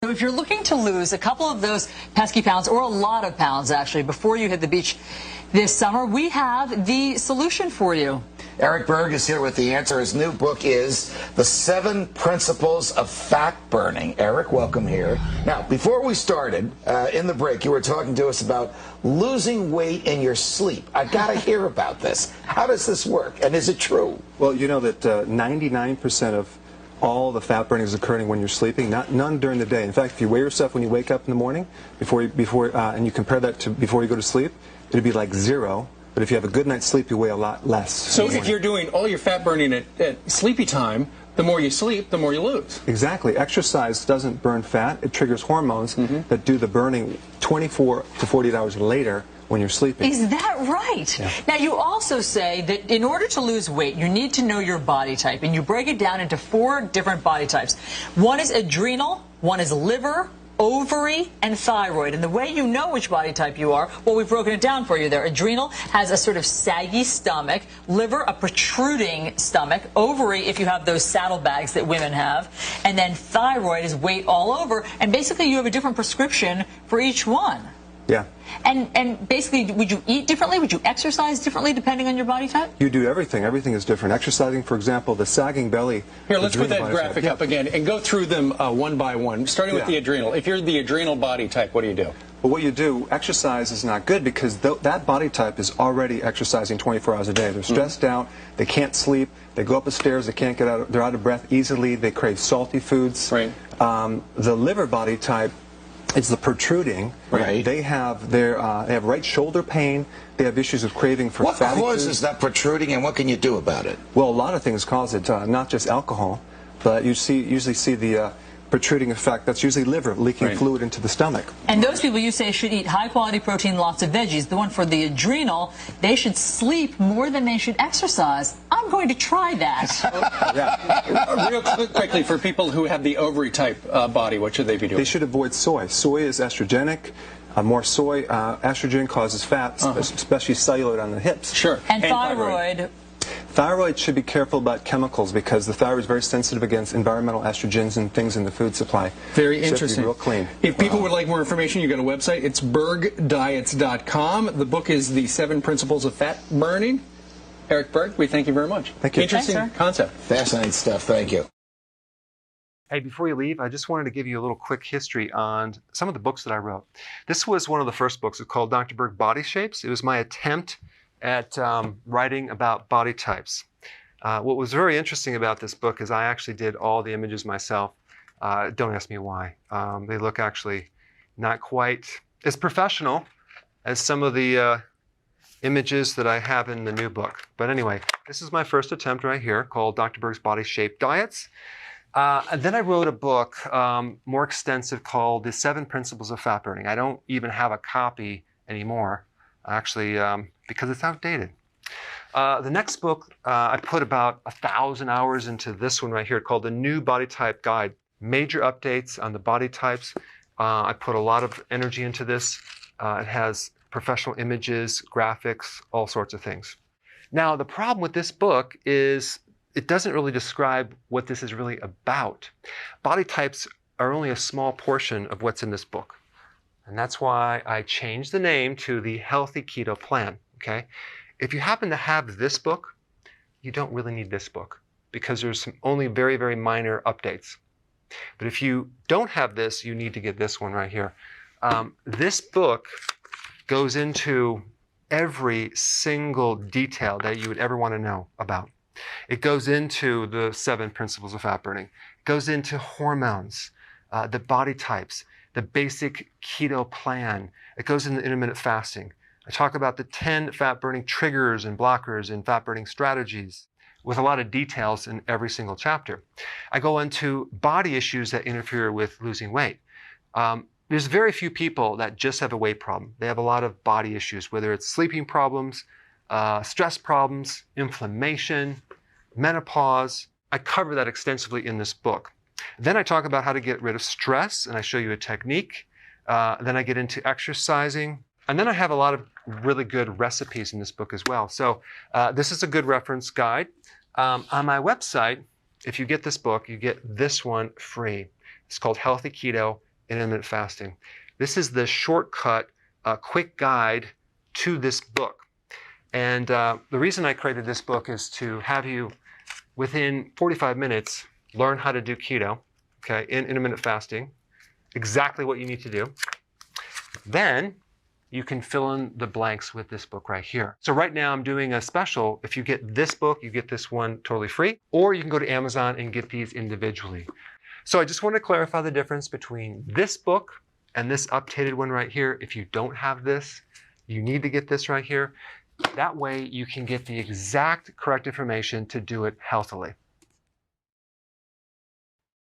So if you're looking to lose a couple of those pesky pounds, or a lot of pounds actually, before you hit the beach this summer, we have the solution for you. Eric Berg is here with the answer. His new book is The 7 Principles of Fat Burning. Eric, welcome here. Now, before we started, in the break, you were talking to us about losing weight in your sleep. I got to hear about this. How does this work, and is it true? Well, you know that 99% of all the fat burning is occurring when you're sleeping, none during the day. In fact, if you weigh yourself when you wake up in the morning, and you compare that to before you go to sleep, it'd be like 0. But if you have a good night's sleep, you weigh a lot less. So if you're doing all your fat burning at sleepy time, the more you sleep, the more you lose. Exactly. Exercise doesn't burn fat. It triggers hormones that do the burning 24 to 48 hours later when you're sleeping. Is that right? Yeah. Now, you also say that in order to lose weight, you need to know your body type, and you break it down into 4 different body types. One is adrenal, one is liver, ovary, and thyroid. And the way you know which body type you are, well, we've broken it down for you there. Adrenal has a sort of saggy stomach, liver, a protruding stomach, ovary, if you have those saddlebags that women have, and then thyroid is weight all over, and basically you have a different prescription for each one. Yeah. And basically, would you eat differently? Would you exercise differently depending on your body type? You do everything. Everything is different. Exercising, for example, the sagging belly. Here, let's put that graphic up again and go through them one by one, starting with the adrenal. If you're the adrenal body type, what do you do? Well, what you do, exercise is not good because that body type is already exercising 24 hours a day. They're stressed out. They can't sleep. They go up the stairs. They can't get out. They're out of breath easily. They crave salty foods. Right. The liver body type, it's the protruding. Right. They have they have right shoulder pain. They have issues with craving for What fatty causes foods. that protruding, and what can you do about it? Well, a lot of things cause it, not just alcohol, but you usually see the protruding effect. That's usually liver leaking fluid into the stomach. And those people, you say, should eat high-quality protein, lots of veggies. The one for the adrenal, they should sleep more than they should exercise. I'm going to try that. Real quickly, for people who have the ovary type body, what should they be doing? They should avoid soy. Soy is estrogenic. More soy, estrogen causes fat, especially celluloid on the hips. Sure. And thyroid. Thyroid should be careful about chemicals because the thyroid is very sensitive against environmental estrogens and things in the food supply. Very so interesting. Real clean. If people would like more information, you go to a website. It's bergdiets.com. The book is The 7 Principles of Fat Burning. Eric Berg, we thank you very much. Thank you. Interesting concept. Fascinating stuff. Thank you. Hey, before you leave, I just wanted to give you a little quick history on some of the books that I wrote. This was one of the first books. It's called Dr. Berg Body Shapes. It was my attempt at writing about body types. What was very interesting about this book is I actually did all the images myself. Don't ask me why. They look actually not quite as professional as some of the images that I have in the new book. But anyway, this is my first attempt right here called Dr. Berg's Body Shape Diets. And then I wrote a book more extensive called The 7 Principles of Fat Burning. I don't even have a copy anymore, actually, because it's outdated. The next book, I put about 1,000 hours into this one right here called The New Body Type Guide. Major updates on the body types. I put a lot of energy into this. It has professional images, graphics, all sorts of things. Now, the problem with this book is it doesn't really describe what this is really about. Body types are only a small portion of what's in this book. And that's why I changed the name to the Healthy Keto Plan, okay? If you happen to have this book, you don't really need this book because there's some only very, very minor updates. But if you don't have this, you need to get this one right here. This book goes into every single detail that you would ever want to know about. It goes into the 7 principles of fat burning. It goes into hormones, the body types, the basic keto plan. It goes into intermittent fasting. I talk about the 10 fat burning triggers and blockers and fat burning strategies with a lot of details in every single chapter. I go into body issues that interfere with losing weight. There's very few people that just have a weight problem. They have a lot of body issues, whether it's sleeping problems, stress problems, inflammation, menopause. I cover that extensively in this book. Then I talk about how to get rid of stress, and I show you a technique. Then I get into exercising. And then I have a lot of really good recipes in this book as well. So this is a good reference guide. On my website, if you get this book, you get this one free. It's called Healthy Keto in intermittent fasting. This is the shortcut, quick guide to this book. And the reason I created this book is to have you, within 45 minutes, learn how to do keto, okay, in intermittent fasting, exactly what you need to do. Then you can fill in the blanks with this book right here. So right now I'm doing a special. If you get this book, you get this one totally free, or you can go to Amazon and get these individually. So I just want to clarify the difference between this book and this updated one right here. If you don't have this, you need to get this right here. That way you can get the exact correct information to do it healthily.